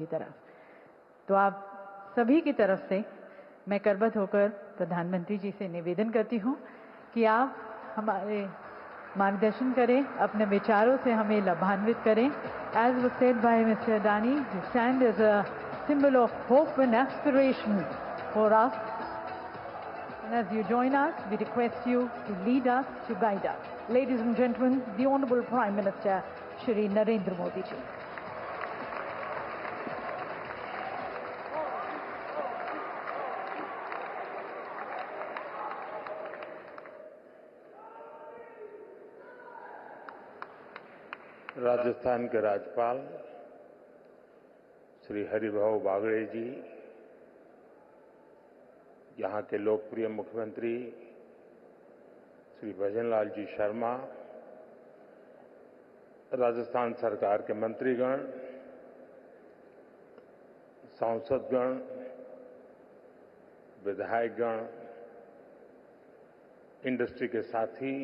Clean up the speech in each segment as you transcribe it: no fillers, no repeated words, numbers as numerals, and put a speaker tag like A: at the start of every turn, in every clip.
A: की तरफ। तो आप सभी की तरफ से मैं करबद्ध होकर प्रधानमंत्री जी से निवेदन करती हूं कि आप हमारे मार्गदर्शन करें, अपने विचारों से हमें लाभान्वित करें। As was said by Mr. Adani, you stand as a symbol of hope and aspiration for us. And as you join us, we request you to lead us, to guide us. Ladies and gentlemen, the Honorable Prime Minister, Shri Narendra Modi ji.
B: Rajasthan के राज्यपाल श्री हरिभाऊ बागड़े जी, यहाँ के लोकप्रिय मुख्यमंत्री श्री भजनलाल जी शर्मा, राजस्थान सरकार के मंत्रीगण, सांसदगण, विधायकगण, इंडस्ट्री के साथी,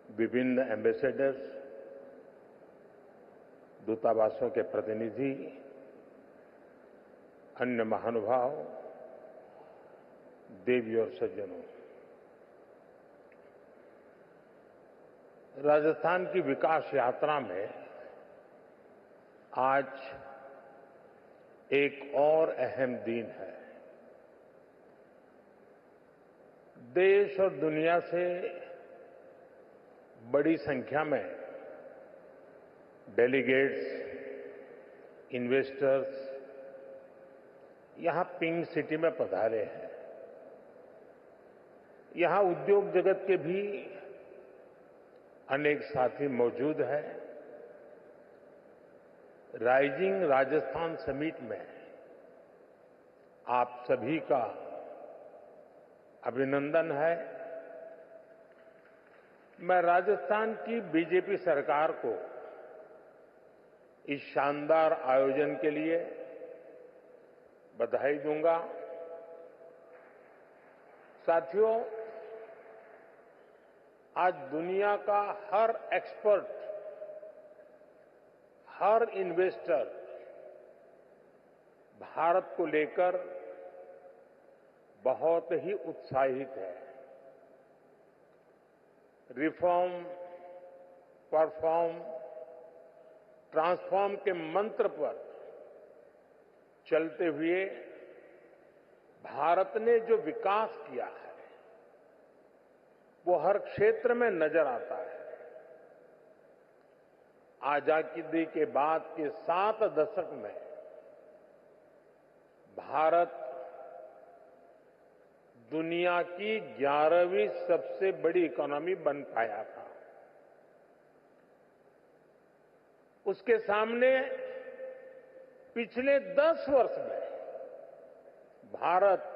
B: विभिन्न एम्बेसडर्स, दूतावासों के प्रतिनिधि, अन्य महानुभाव, देवी और सज्जनों, राजस्थान की विकास यात्रा में आज एक और अहम दिन है। देश और दुनिया से बड़ी संख्या में डेलीगेट्स, इन्वेस्टर्स यहां पिंक सिटी में पधारे हैं। यहां उद्योग जगत के भी अनेक साथी मौजूद हैं। राइजिंग राजस्थान समिट में आप सभी का अभिनंदन है। मैं राजस्थान की बीजेपी सरकार को इस शानदार आयोजन के लिए बधाई दूंगा। साथियों, आज दुनिया का हर एक्सपर्ट, हर इन्वेस्टर भारत को लेकर बहुत ही उत्साहित है। रिफॉर्म, परफॉर्म, ट्रांसफॉर्म के मंत्र पर चलते हुए भारत ने जो विकास किया है वो हर क्षेत्र में नजर आता है। आजादी के बाद के 7 दशक में भारत दुनिया की 11वीं सबसे बड़ी इकोनॉमी बन पाया था। उसके सामने पिछले 10 वर्ष में भारत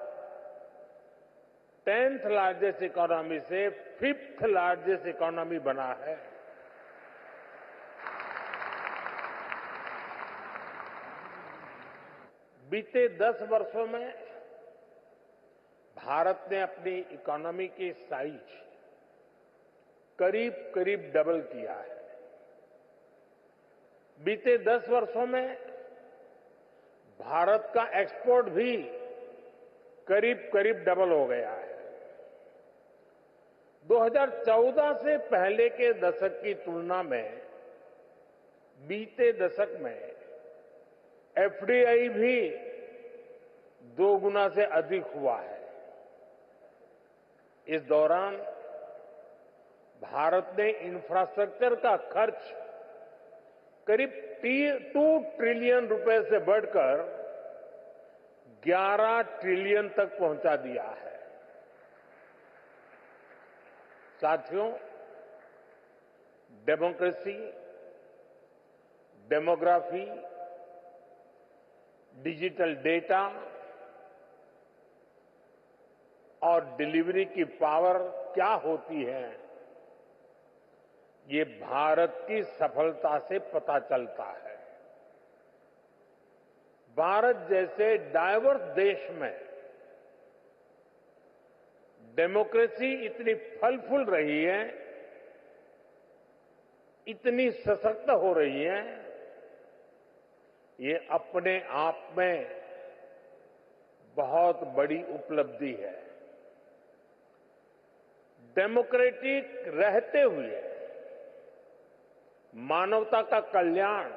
B: 10th लार्जेस्ट इकोनॉमी से 5th लार्जेस्ट इकोनॉमी बना है। बीते 10 वर्षों में भारत ने अपनी इकोनॉमी की साइज करीब करीब डबल किया है। बीते 10 वर्षों में भारत का एक्सपोर्ट भी करीब करीब डबल हो गया है। 2014 से पहले के दशक की तुलना में बीते दशक में एफडीआई भी 2 गुना से अधिक हुआ है। इस दौरान भारत ने इंफ्रास्ट्रक्चर का खर्च करीब 2 ट्रिलियन रुपए से बढ़कर 11 ट्रिलियन तक पहुंचा दिया है। साथियों, डेमोक्रेसी, डेमोग्राफी, डिजिटल डेटा और डिलीवरी की पावर क्या होती है, ये भारत की सफलता से पता चलता है। भारत जैसे डाइवर्स देश में डेमोक्रेसी इतनी फल फूल रही है, इतनी सशक्त हो रही है ये अपने आप में बहुत बड़ी उपलब्धि है। डेमोक्रेटिक रहते हुए मानवता का कल्याण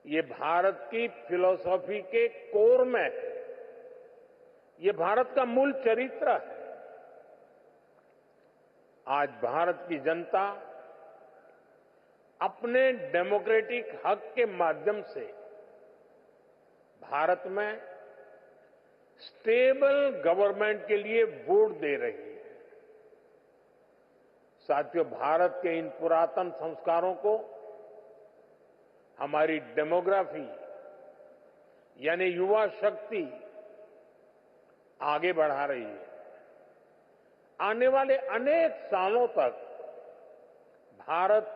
B: ये भारत की फिलॉसफी के कोर में है। ये भारत का मूल चरित्र है। आज भारत की जनता अपने डेमोक्रेटिक हक के माध्यम से भारत में स्टेबल गवर्नमेंट के लिए वोट दे रही है। साथियों, भारत के इन पुरातन संस्कारों को हमारी डेमोग्राफी यानी युवा शक्ति आगे बढ़ा रही है। आने वाले अनेक सालों तक भारत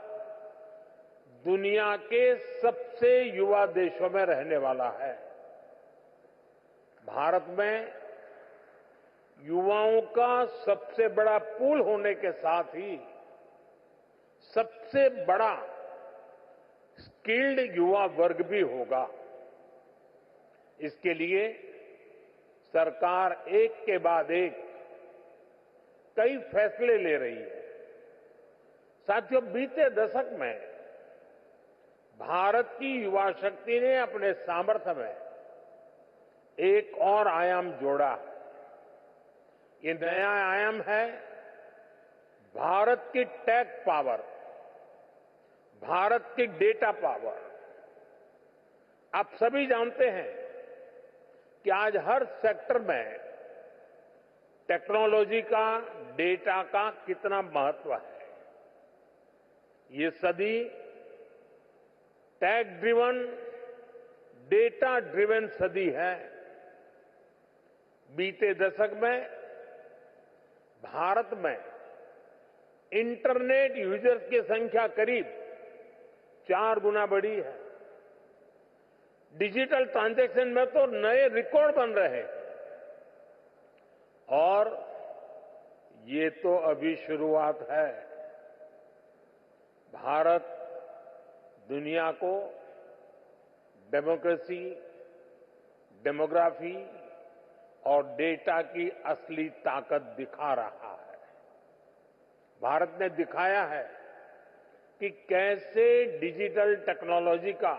B: दुनिया के सबसे युवा देशों में रहने वाला है। भारत में युवाओं का सबसे बड़ा पूल होने के साथ ही सबसे बड़ा स्किल्ड युवा वर्ग भी होगा। इसके लिए सरकार एक के बाद एक कई फैसले ले रही है। साथियों, बीते दशक में भारत की युवा शक्ति ने अपने सामर्थ्य में एक और आयाम जोड़ा। ये नया आयाम है भारत की टेक पावर, भारत की डेटा पावर। आप सभी जानते हैं कि आज हर सेक्टर में टेक्नोलॉजी का, डेटा का कितना महत्व है। ये सदी टेक ड्रिवन, डेटा ड्रिवन सदी है। बीते दशक में भारत में इंटरनेट यूजर्स की संख्या करीब 4 गुना बढ़ी है। डिजिटल ट्रांजैक्शन में तो नए रिकॉर्ड बन रहे हैं। और ये तो अभी शुरुआत है। भारत दुनिया को डेमोक्रेसी, डेमोग्राफी और डेटा की असली ताकत दिखा रहा है। भारत ने दिखाया है कि कैसे डिजिटल टेक्नोलॉजी का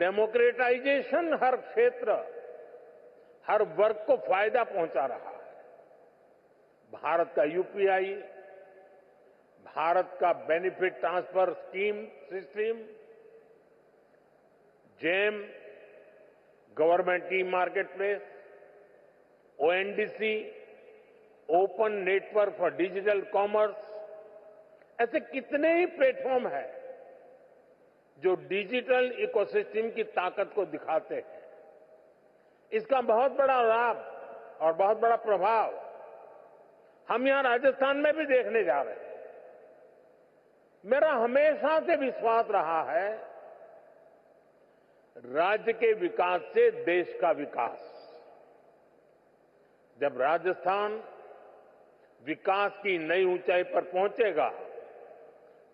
B: डेमोक्रेटाइजेशन हर क्षेत्र, हर वर्ग को फायदा पहुंचा रहा है। भारत का यूपीआई, भारत का benefit transfer scheme system, GeM, government e marketplace, ONDC, open network for digital commerce, ऐसे कितने ही प्लेटफॉर्म हैं जो डिजिटल इकोसिस्टम की ताकत को दिखाते हैं। इसका बहुत बड़ा लाभ और बहुत बड़ा प्रभाव हम यहां राजस्थान में भी देखने जा रहे हैं। मेरा हमेशा से विश्वास रहा है, राज्य के विकास से देश का विकास। जब राजस्थान विकास की नई ऊंचाई पर पहुंचेगा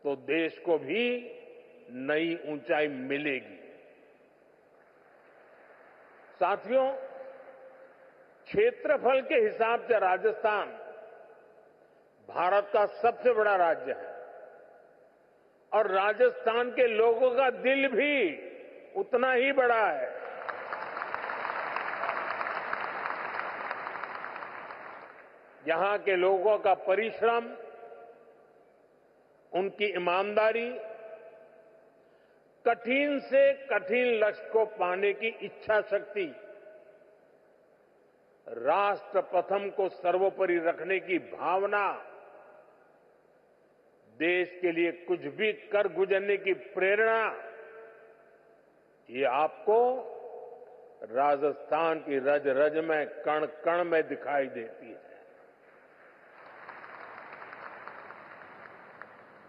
B: तो देश को भी नई ऊंचाई मिलेगी। साथियों, क्षेत्रफल के हिसाब से राजस्थान भारत का सबसे बड़ा राज्य है और राजस्थान के लोगों का दिल भी उतना ही बड़ा है। यहां के लोगों का परिश्रम, उनकी ईमानदारी, कठिन से कठिन लक्ष्य को पाने की इच्छा शक्ति, राष्ट्र प्रथम को सर्वोपरि रखने की भावना, देश के लिए कुछ भी कर गुजरने की प्रेरणा, ये आपको राजस्थान की रज रज में, कण कण में दिखाई देती है।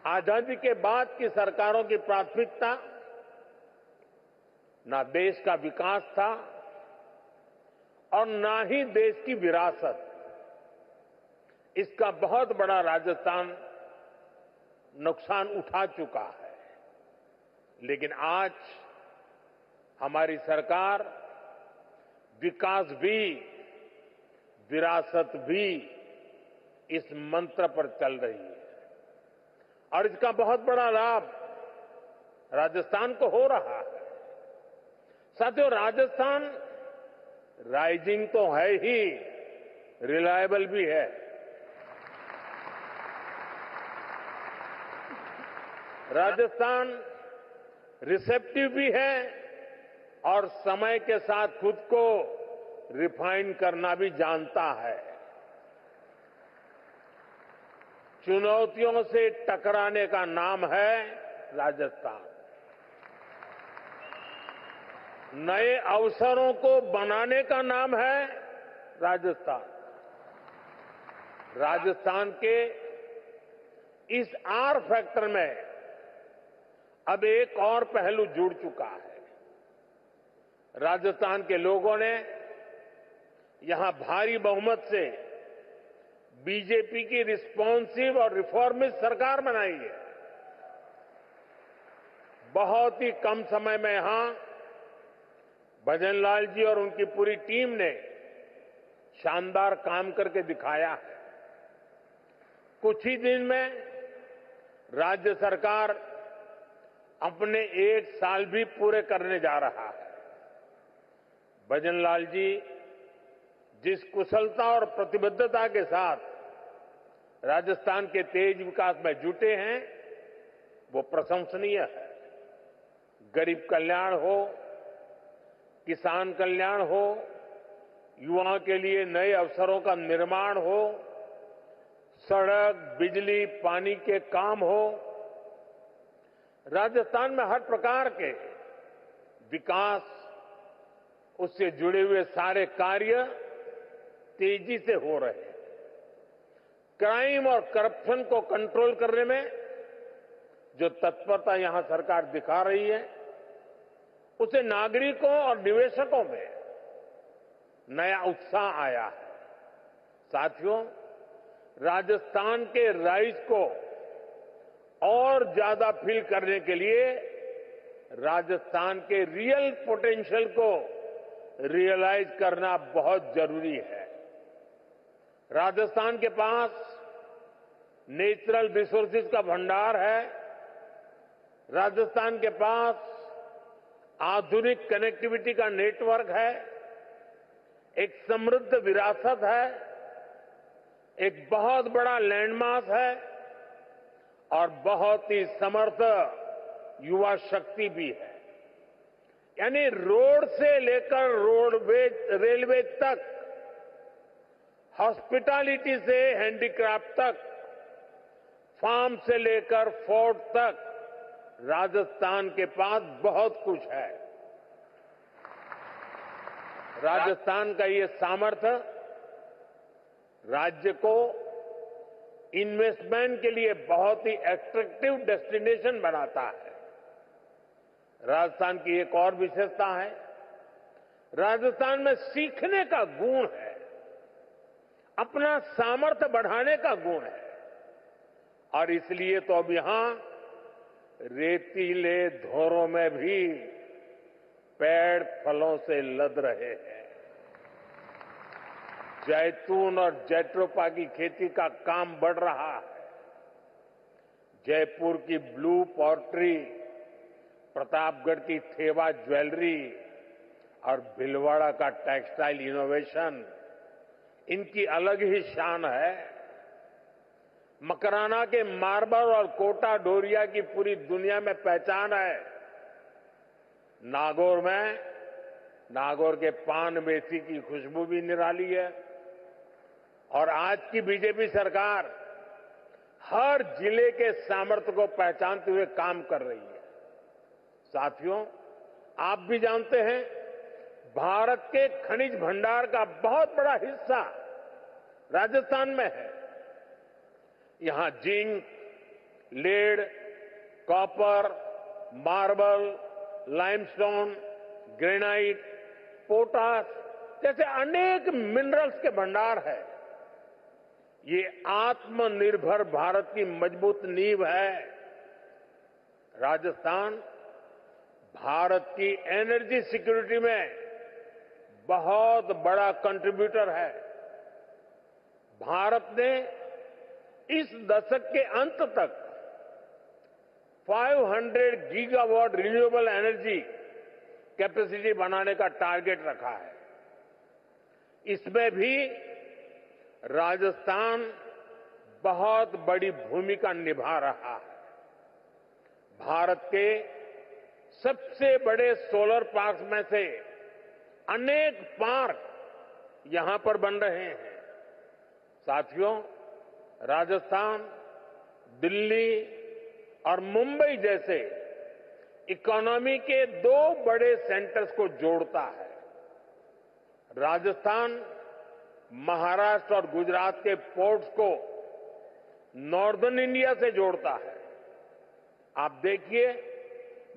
B: आजादी के बाद की सरकारों की प्राथमिकता ना देश का विकास था और ना ही देश की विरासत। इसका बहुत बड़ा राजस्थान नुकसान उठा चुका है। लेकिन आज हमारी सरकार विकास भी विरासत भी इस मंत्र पर चल रही है और इसका बहुत बड़ा लाभ राजस्थान को हो रहा है। साथियों, राजस्थान राइजिंग तो है ही, रिलायबल भी है। राजस्थान रिसेप्टिव भी है और समय के साथ खुद को रिफाइन करना भी जानता है। चुनौतियों से टकराने का नाम है राजस्थान। नए अवसरों को बनाने का नाम है राजस्थान। राजस्थान के इस आर फैक्टर में अब एक और पहलू जुड़ चुका है। राजस्थान के लोगों ने यहां भारी बहुमत से बीजेपी की रिस्पॉन्सिव और रिफॉर्मिस्ट सरकार बनाई है। बहुत ही कम समय में यहां भजनलाल जी और उनकी पूरी टीम ने शानदार काम करके दिखाया है। कुछ ही दिन में राज्य सरकार अपने 1 साल भी पूरे करने जा रहा है। भजनलाल जी जिस कुशलता और प्रतिबद्धता के साथ राजस्थान के तेज विकास में जुटे हैं, वो प्रशंसनीय है। गरीब कल्याण हो, किसान कल्याण हो, युवाओं के लिए नए अवसरों का निर्माण हो, सड़क, बिजली, पानी के काम हो, राजस्थान में हर प्रकार के विकास, उससे जुड़े हुए सारे कार्य तेजी से हो रहे हैं। क्राइम और करप्शन को कंट्रोल करने में जो तत्परता यहां सरकार दिखा रही है, उसे नागरिकों और निवेशकों में नया उत्साह आया है। साथियों, राजस्थान के राइज को और ज्यादा फील करने के लिए राजस्थान के रियल पोटेंशियल को रियलाइज करना बहुत जरूरी है। राजस्थान के पास नेचुरल रिसोर्सेज का भंडार है। राजस्थान के पास आधुनिक कनेक्टिविटी का नेटवर्क है। एक समृद्ध विरासत है, एक बहुत बड़ा लैंडमास है और बहुत ही समर्थ युवा शक्ति भी है। यानी रोड से लेकर रेलवे तक, हॉस्पिटैलिटी से हैंडीक्राफ्ट तक, फार्म से लेकर फोर्ट तक राजस्थान के पास बहुत कुछ है। राजस्थान का ये सामर्थ्य राज्य को इन्वेस्टमेंट के लिए बहुत ही एट्रैक्टिव डेस्टिनेशन बनाता है। राजस्थान की एक और विशेषता है, राजस्थान में सीखने का गुण है, अपना सामर्थ्य बढ़ाने का गुण है और इसलिए तो अब यहां रेतीले धोरों में भी पेड़ फलों से लद रहे हैं। जैतून और जैट्रोपा की खेती का काम बढ़ रहा है। जयपुर की ब्लू पॉटरी, प्रतापगढ़ की थेवा ज्वेलरी और भीलवाड़ा का टेक्सटाइल इनोवेशन, इनकी अलग ही शान है। मकराना के मार्बल और कोटा डोरिया की पूरी दुनिया में पहचान है। नागौर के पान मेथी की खुशबू भी निराली है और आज की बीजेपी सरकार हर जिले के सामर्थ्य को पहचानते हुए काम कर रही है। साथियों, आप भी जानते हैं, भारत के खनिज भंडार का बहुत बड़ा हिस्सा राजस्थान में है। यहां zinc, lead, copper, marble, limestone, granite, potash जैसे अनेक मिनरल्स के भंडार है। ये आत्मनिर्भर भारत की मजबूत नींव है। राजस्थान भारत की एनर्जी सिक्योरिटी में बहुत बड़ा कंट्रीब्यूटर है। भारत ने इस दशक के अंत तक 500 गीगावाट रिन्यूएबल एनर्जी कैपेसिटी बनाने का टारगेट रखा है। इसमें भी राजस्थान बहुत बड़ी भूमिका निभा रहा है। भारत के सबसे बड़े सोलर पार्क में से अनेक पार्क यहां पर बन रहे हैं। साथियों, राजस्थान, दिल्ली और मुंबई जैसे इकोनॉमी के दो बड़े सेंटर्स को जोड़ता है। राजस्थान महाराष्ट्र और गुजरात के पोर्ट्स को नॉर्दर्न इंडिया से जोड़ता है। आप देखिए,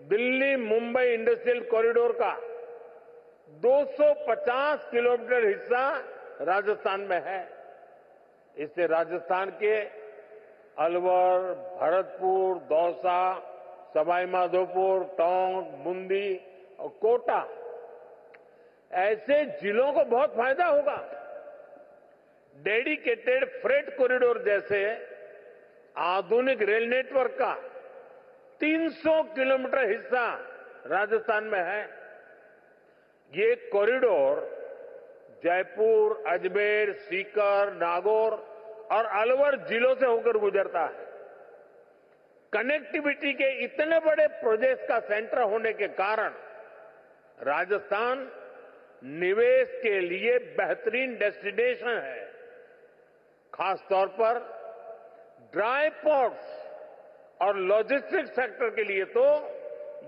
B: दिल्ली मुंबई इंडस्ट्रियल कॉरिडोर का 250 किलोमीटर हिस्सा राजस्थान में है। इससे राजस्थान के अलवर, भरतपुर, दौसा, सवाई माधोपुर, टोंक, बूंदी और कोटा ऐसे जिलों को बहुत फायदा होगा। डेडिकेटेड फ्रेट कॉरिडोर जैसे आधुनिक रेल नेटवर्क का 300 किलोमीटर हिस्सा राजस्थान में है। ये कॉरिडोर जयपुर, अजमेर, सीकर, नागौर और अलवर जिलों से होकर गुजरता है। कनेक्टिविटी के इतने बड़े प्रोजेक्ट्स का सेंटर होने के कारण राजस्थान निवेश के लिए बेहतरीन डेस्टिनेशन है। खासतौर पर ड्राई पोर्ट्स और लॉजिस्टिक्स सेक्टर के लिए तो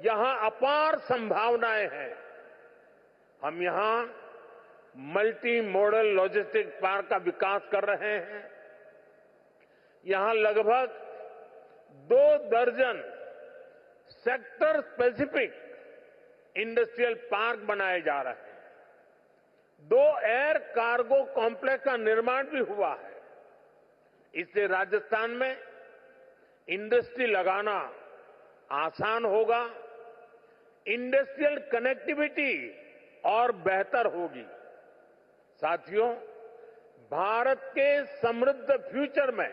B: यहां अपार संभावनाएं हैं। हम यहां मल्टी मॉडल लॉजिस्टिक्स पार्क का विकास कर रहे हैं। यहां लगभग 2 दर्जन सेक्टर स्पेसिफिक इंडस्ट्रियल पार्क बनाए जा रहे हैं। 2 एयर कार्गो कॉम्प्लेक्स का निर्माण भी हुआ है। इससे राजस्थान में इंडस्ट्री लगाना आसान होगा, इंडस्ट्रियल कनेक्टिविटी और बेहतर होगी। साथियों, भारत के समृद्ध फ्यूचर में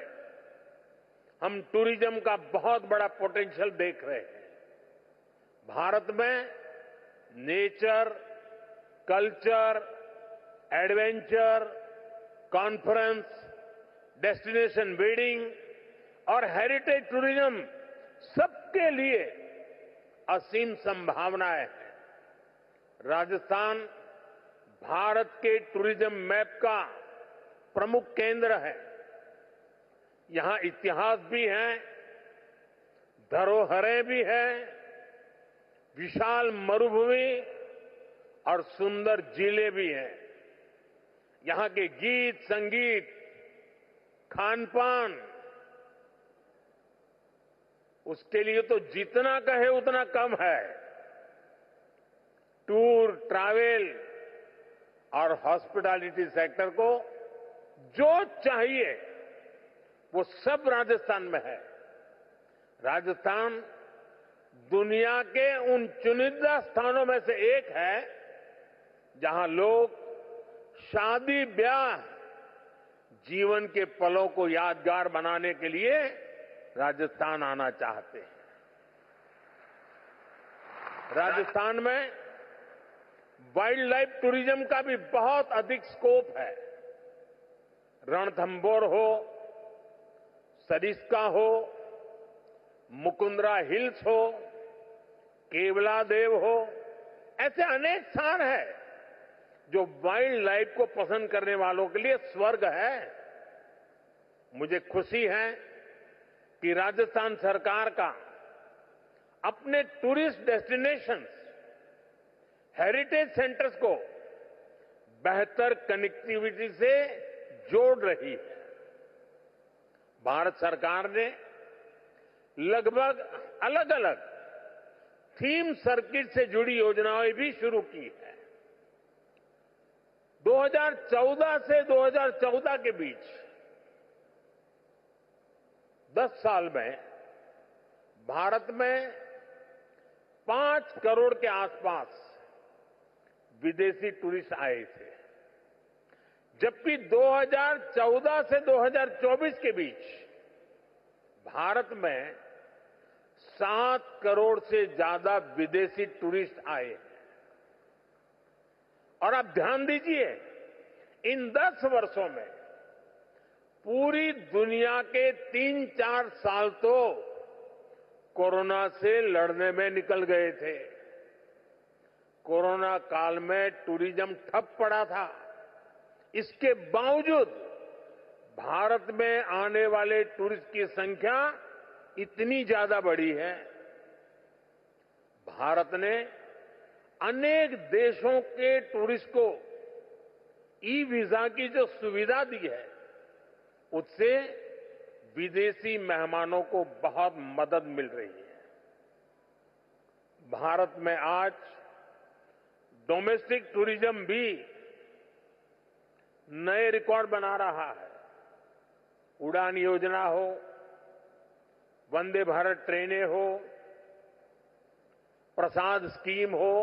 B: हम टूरिज्म का बहुत बड़ा पोटेंशियल देख रहे हैं। भारत में nature, culture, adventure, conference, destination wedding और हेरिटेज टूरिज्म सबके लिए असीम संभावनाएं हैं। राजस्थान भारत के टूरिज्म मैप का प्रमुख केंद्र है। यहां इतिहास भी है, धरोहरें भी हैं, विशाल मरुभूमि और सुंदर जिले भी हैं। यहां के गीत, संगीत, खान पान, उसके लिए तो जितना कहे उतना कम है। टूर, ट्रैवल और हॉस्पिटैलिटी सेक्टर को जो चाहिए वो सब राजस्थान में है। राजस्थान दुनिया के उन चुनिंदा स्थानों में से एक है जहां लोग शादी ब्याह, जीवन के पलों को यादगार बनाने के लिए राजस्थान आना चाहते हैं। राजस्थान में वाइल्ड लाइफ टूरिज्म का भी बहुत अधिक स्कोप है। रणथंभौर हो, सरिस्का हो, मुकुंदरा हिल्स हो, केवलादेव हो, ऐसे अनेक स्थान हैं जो वाइल्ड लाइफ को पसंद करने वालों के लिए स्वर्ग है। मुझे खुशी है कि राजस्थान सरकार का अपने टूरिस्ट डेस्टिनेशंस, हेरिटेज सेंटर्स को बेहतर कनेक्टिविटी से जोड़ रही है। भारत सरकार ने लगभग अलग अलग थीम सर्किट से जुड़ी योजनाएं भी शुरू की है। 2014 से 2014 के बीच 10 साल में भारत में 5 करोड़ के आसपास विदेशी टूरिस्ट आए थे, जबकि 2014 से 2024 के बीच भारत में 7 करोड़ से ज्यादा विदेशी टूरिस्ट आए हैं। और आप ध्यान दीजिए, इन 10 वर्षों में पूरी दुनिया के 3-4 साल तो कोरोना से लड़ने में निकल गए थे। कोरोना काल में टूरिज्म ठप पड़ा था। इसके बावजूद भारत में आने वाले टूरिस्ट की संख्या इतनी ज्यादा बढ़ी है। भारत ने अनेक देशों के टूरिस्ट को ई वीजा की जो सुविधा दी है, उससे विदेशी मेहमानों को बहुत मदद मिल रही है। भारत में आज डोमेस्टिक टूरिज्म भी नए रिकॉर्ड बना रहा है। उड़ान योजना हो, वंदे भारत ट्रेनें हो, प्रसाद स्कीम हो,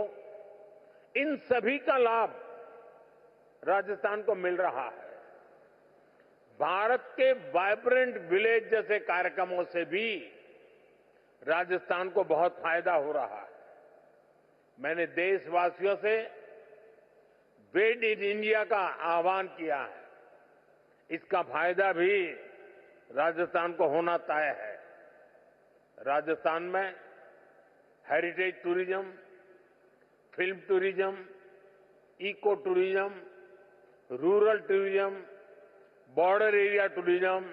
B: इन सभी का लाभ राजस्थान को मिल रहा है। भारत के वाइब्रेंट विलेज जैसे कार्यक्रमों से भी राजस्थान को बहुत फायदा हो रहा है। मैंने देशवासियों से मेड इन इंडिया का आह्वान किया है। इसका फायदा भी राजस्थान को होना तय है। राजस्थान में heritage tourism, film tourism, eco tourism, rural tourism, border area tourism,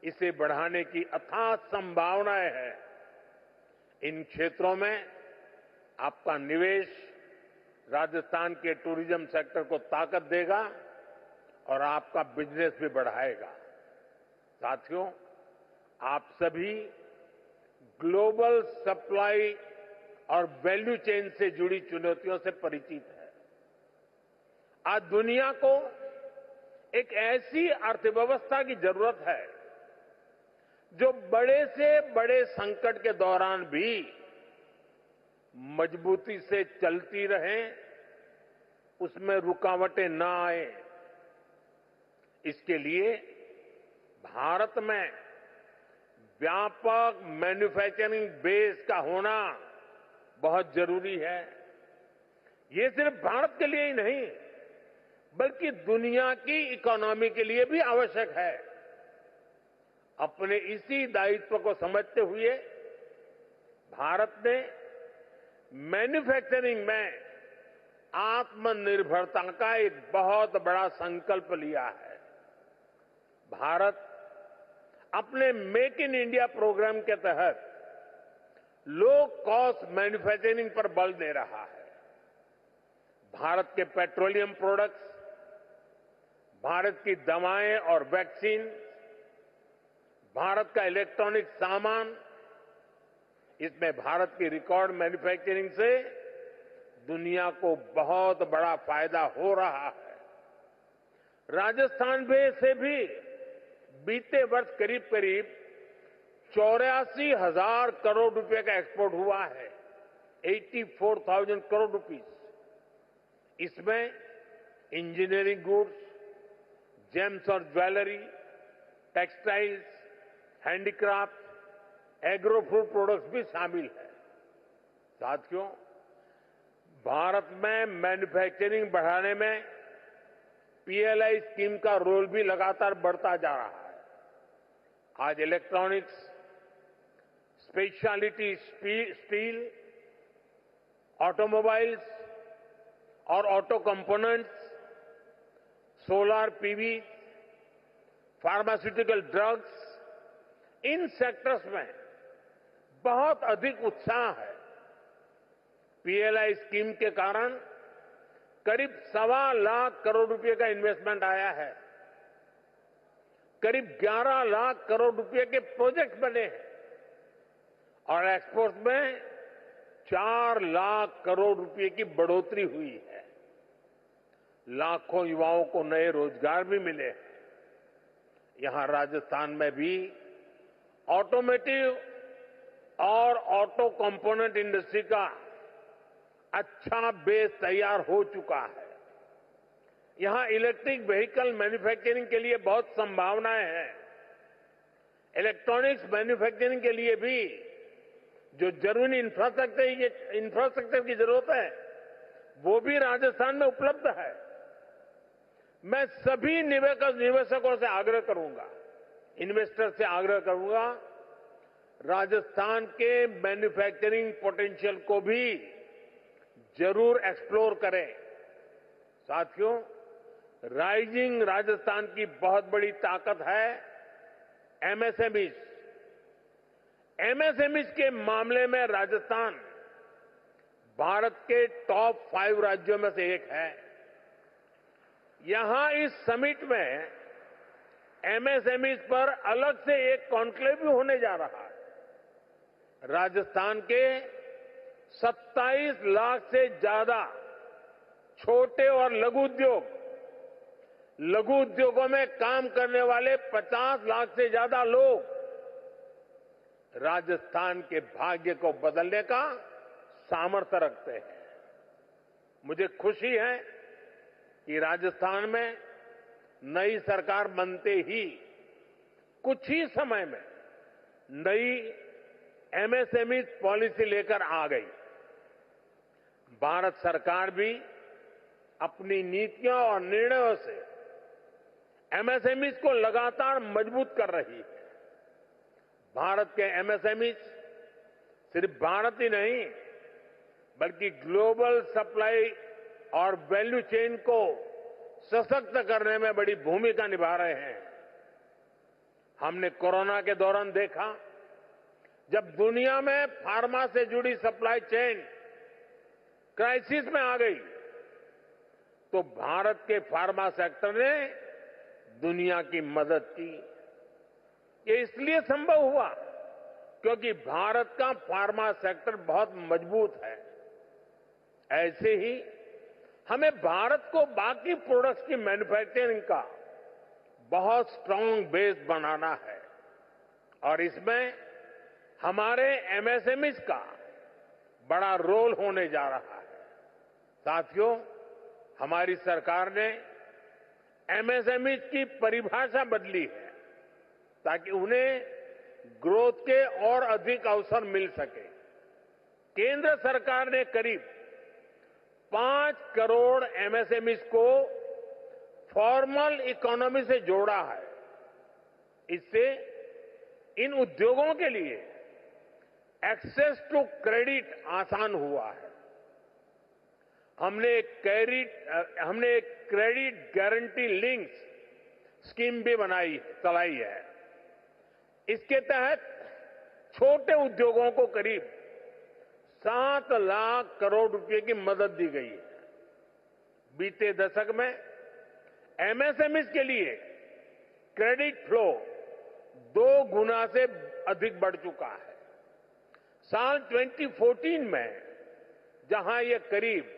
B: इसे बढ़ाने की अथाह संभावनाएं हैं। इन क्षेत्रों में आपका निवेश राजस्थान के टूरिज्म सेक्टर को ताकत देगा और आपका बिजनेस भी बढ़ाएगा। साथियों, आप सभी ग्लोबल सप्लाई और वैल्यू चेन से जुड़ी चुनौतियों से परिचित हैं। आज दुनिया को एक ऐसी अर्थव्यवस्था की जरूरत है जो बड़े से बड़े संकट के दौरान भी मजबूती से चलती रहे, उसमें रुकावटें न आए। इसके लिए भारत में व्यापक मैन्युफैक्चरिंग बेस का होना बहुत जरूरी है। ये सिर्फ भारत के लिए ही नहीं, बल्कि दुनिया की इकोनॉमी के लिए भी आवश्यक है। अपने इसी दायित्व को समझते हुए भारत ने मैन्युफैक्चरिंग में आत्मनिर्भरता का एक बहुत बड़ा संकल्प लिया है। भारत अपने मेक इन इंडिया प्रोग्राम के तहत लो कॉस्ट मैन्युफैक्चरिंग पर बल दे रहा है। भारत के पेट्रोलियम प्रोडक्ट्स, भारत की दवाएं और वैक्सीन, भारत का इलेक्ट्रॉनिक सामान, इसमें भारत की रिकॉर्ड मैन्युफैक्चरिंग से दुनिया को बहुत बड़ा फायदा हो रहा है। राजस्थान से भी बीते वर्ष करीब करीब 84,000 करोड़ रुपए का एक्सपोर्ट हुआ है। 84,000 करोड़ रुपीस। इसमें इंजीनियरिंग गुड्स, जेम्स और jewellery, textiles, handicraft, agro food products भी शामिल है। साथियों, भारत में मैन्युफैक्चरिंग बढ़ाने में पीएलआई स्कीम का रोल भी लगातार बढ़ता जा रहा है। आज इलेक्ट्रॉनिक्स, स्पेशलिटी स्टील, ऑटोमोबाइल्स और auto components, solar PV, pharmaceutical drugs, इन सेक्टर्स में बहुत अधिक उत्साह है। पीएलआई स्कीम के कारण करीब 1.25 लाख करोड़ रुपए का इन्वेस्टमेंट आया है। करीब 11 लाख करोड़ रुपए के प्रोजेक्ट बने हैं और एक्सपोर्ट में 4 लाख करोड़ रुपए की बढ़ोतरी हुई है। लाखों युवाओं को नए रोजगार भी मिले हैं। यहां राजस्थान में भी ऑटोमोटिव और ऑटो कंपोनेंट इंडस्ट्री का अच्छा बेस तैयार हो चुका है। यहां इलेक्ट्रिक व्हीकल मैन्युफैक्चरिंग के लिए बहुत संभावनाएं हैं। इलेक्ट्रॉनिक्स मैन्युफैक्चरिंग के लिए भी जो जरूरी इंफ्रास्ट्रक्चर की जरूरत है, वो भी राजस्थान में उपलब्ध है। मैं सभी निवेशकों से आग्रह करूंगा, इन्वेस्टर से आग्रह करूंगा, राजस्थान के मैन्युफैक्चरिंग पोटेंशियल को भी जरूर एक्सप्लोर करें। साथियों, राइजिंग राजस्थान की बहुत बड़ी ताकत है एमएसएमईज। एमएसएमईज के मामले में राजस्थान भारत के टॉप 5 राज्यों में से एक है। यहां इस समिट में एमएसएमईज पर अलग से एक कॉन्क्लेव भी होने जा रहा है। राजस्थान के 27 लाख से ज्यादा छोटे और लघु उद्योगों में काम करने वाले 50 लाख से ज्यादा लोग राजस्थान के भाग्य को बदलने का सामर्थ्य रखते हैं। मुझे खुशी है कि राजस्थान में नई सरकार बनते ही कुछ ही समय में नई एमएसएमई पॉलिसी लेकर आ गई। भारत सरकार भी अपनी नीतियों और निर्णयों से एमएसएमई को लगातार मजबूत कर रही है। भारत के एमएसएमई सिर्फ भारत ही नहीं, बल्कि ग्लोबल सप्लाई और वैल्यू चेन को सशक्त करने में बड़ी भूमिका निभा रहे हैं। हमने कोरोना के दौरान देखा, जब दुनिया में फार्मा से जुड़ी सप्लाई चेन क्राइसिस में आ गई, तो भारत के फार्मा सेक्टर ने दुनिया की मदद की। ये इसलिए संभव हुआ क्योंकि भारत का फार्मा सेक्टर बहुत मजबूत है। ऐसे ही हमें भारत को बाकी प्रोडक्ट्स की मैन्युफैक्चरिंग का बहुत स्ट्रांग बेस बनाना है और इसमें हमारे एमएसएमईज का बड़ा रोल होने जा रहा है। साथियों, हमारी सरकार ने एमएसएमईज की परिभाषा बदली है ताकि उन्हें ग्रोथ के और अधिक अवसर मिल सके। केंद्र सरकार ने करीब 5 करोड़ एमएसएमईज को फॉर्मल इकोनॉमी से जोड़ा है। इससे इन उद्योगों के लिए एक्सेस टू क्रेडिट आसान हुआ है। हमने एक क्रेडिट गारंटी लिंक्स स्कीम भी चलाई है। इसके तहत छोटे उद्योगों को करीब 7 लाख करोड़ रुपए की मदद दी गई है। बीते दशक में एमएसएमईज के लिए क्रेडिट फ्लो 2 गुना से अधिक बढ़ चुका है। साल 2014 में जहां ये करीब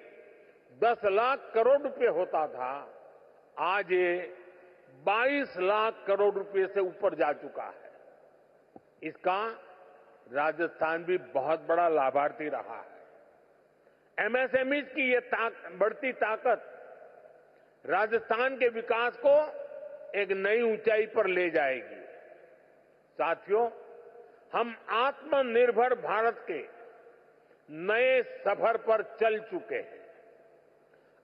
B: 10 लाख करोड़ रुपए होता था, आज ये 22 लाख करोड़ रुपए से ऊपर जा चुका है। इसका राजस्थान भी बहुत बड़ा लाभार्थी रहा है। एमएसएमईज की ये बढ़ती ताकत राजस्थान के विकास को एक नई ऊंचाई पर ले जाएगी। साथियों, हम आत्मनिर्भर भारत के नए सफर पर चल चुके हैं।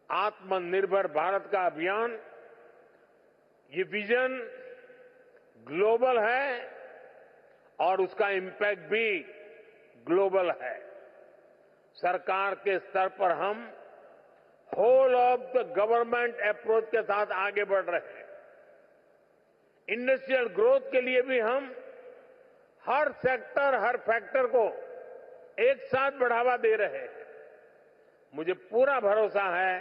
B: आत्मनिर्भर भारत का अभियान, ये विजन ग्लोबल है और उसका इंपैक्ट भी ग्लोबल है। सरकार के स्तर पर हम whole of the government approach के साथ आगे बढ़ रहे हैं। इंडस्ट्रियल ग्रोथ के लिए भी हम हर सेक्टर, हर फैक्टर को एक साथ बढ़ावा दे रहे हैं। मुझे पूरा भरोसा है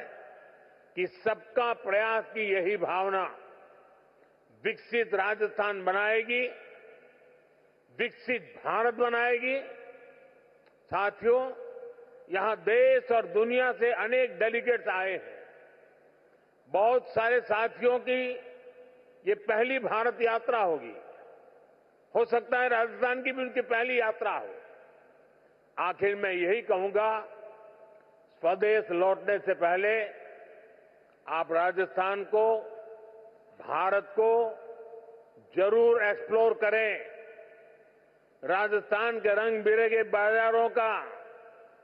B: कि सबका प्रयास की यही भावना विकसित राजस्थान बनाएगी, विकसित भारत बनाएगी। साथियों, यहां देश और दुनिया से अनेक डेलीगेट्स आए हैं। बहुत सारे साथियों की ये पहली भारत यात्रा होगी। हो सकता है राजस्थान की भी उनकी पहली यात्रा हो। आखिर मैं यही कहूंगा, स्वदेश लौटने से पहले आप राजस्थान को, भारत को जरूर एक्सप्लोर करें। राजस्थान के रंग बिरंगे बाजारों का